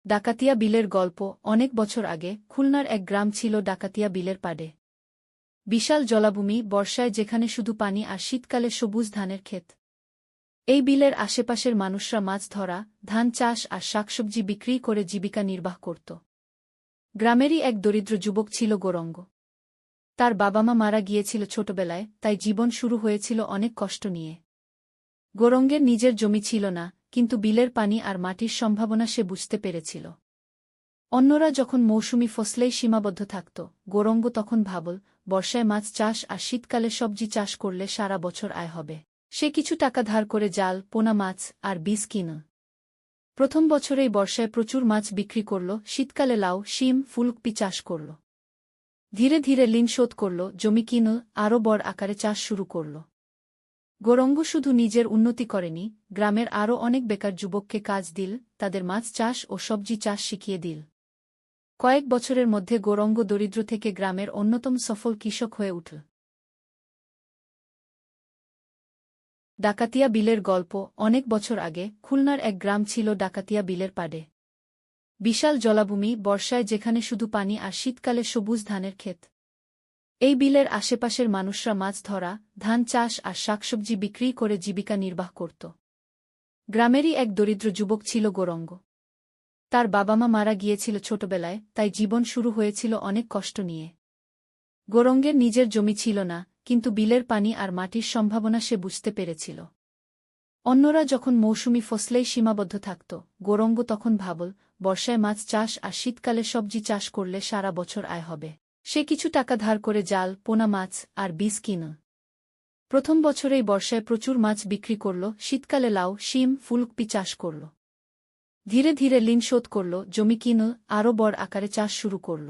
ডাকাতিয়া বিলের গল্প। অনেক বছর আগে খুলনার এক গ্রাম ছিল ডাকাতিয়া বিলের পাড়ে। বিশাল জলাভূমি, বর্ষায় যেখানে শুধু পানি আর শীতকালে সবুজ ধানের ক্ষেত। এই বিলের আশেপাশের মানুষরা মাছ ধরা, ধান চাষ আর শাকসবজি বিক্রি করে জীবিকা নির্বাহ করত। গ্রামেরই এক দরিদ্র যুবক ছিল গৌরঙ্গ। তার বাবা মা মারা গিয়েছিল ছোটবেলায়, তাই জীবন শুরু হয়েছিল অনেক কষ্ট নিয়ে। গৌরঙ্গের নিজের জমি ছিল না, কিন্তু বিলের পানি আর মাটির সম্ভাবনা সে বুঝতে পেরেছিল। অন্যরা যখন মৌসুমি ফসলেই সীমাবদ্ধ থাকত, গৌরঙ্গ তখন ভাবল, বর্ষায় মাছ চাষ আর শীতকালে সবজি চাষ করলে সারা বছর আয় হবে। সে কিছু টাকা ধার করে জাল, পোনা মাছ আর বীজ কিনল। প্রথম বছরেই বর্ষায় প্রচুর মাছ বিক্রি করল, শীতকালে লাউ, শিম, ফুলকপি চাষ করল। ধীরে ধীরে ঋণ শোধ করল, জমি কিনল, আরও বড় আকারে চাষ শুরু করল। গৌরঙ্গ শুধু নিজের উন্নতি করেনি, গ্রামের আরও অনেক বেকার যুবককে কাজ দিল, তাদের মাছ চাষ ও সবজি চাষ শিখিয়ে দিল। কয়েক বছরের মধ্যে গৌরঙ্গ দরিদ্র থেকে গ্রামের অন্যতম সফল কৃষক হয়ে উঠল। ডাকাতিয়া বিলের গল্প। অনেক বছর আগে খুলনার এক গ্রাম ছিল ডাকাতিয়া বিলের পাড়ে। বিশাল জলাভূমি, বর্ষায় যেখানে শুধু পানি আর শীতকালে সবুজ ধানের ক্ষেত। এই বিলের আশেপাশের মানুষরা মাছ ধরা, ধান চাষ আর শাকসবজি বিক্রি করে জীবিকা নির্বাহ করত। গ্রামেরই এক দরিদ্র যুবক ছিল গৌরঙ্গ। তার বাবা মা মারা গিয়েছিল ছোটবেলায়, তাই জীবন শুরু হয়েছিল অনেক কষ্ট নিয়ে। গৌরঙ্গের নিজের জমি ছিল না, কিন্তু বিলের পানি আর মাটির সম্ভাবনা সে বুঝতে পেরেছিল। অন্যরা যখন মৌসুমি ফসলেই সীমাবদ্ধ থাকত, গৌরঙ্গ তখন ভাবল, বর্ষায় মাছ চাষ আর শীতকালে সবজি চাষ করলে সারা বছর আয় হবে। সে কিছু টাকা ধার করে জাল, পোনা মাছ আর বীজ কিনল। প্রথম বছরেই বর্ষায় প্রচুর মাছ বিক্রি করল, শীতকালে লাউ, শিম, ফুলকপি চাষ করল। ধীরে ধীরে ঋণ শোধ করল, জমি কিনল, আরও বড় আকারে চাষ শুরু করল।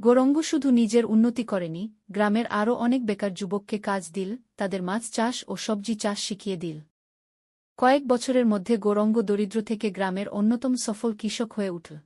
গৌরঙ্গ শুধু নিজের উন্নতি করেনি, গ্রামের আরও অনেক বেকার যুবককে কাজ দিল, তাদের মাছ চাষ ও সবজি চাষ শিখিয়ে দিল। কয়েক বছরের মধ্যে গৌরঙ্গ দরিদ্র থেকে গ্রামের অন্যতম সফল কৃষক হয়ে উঠল।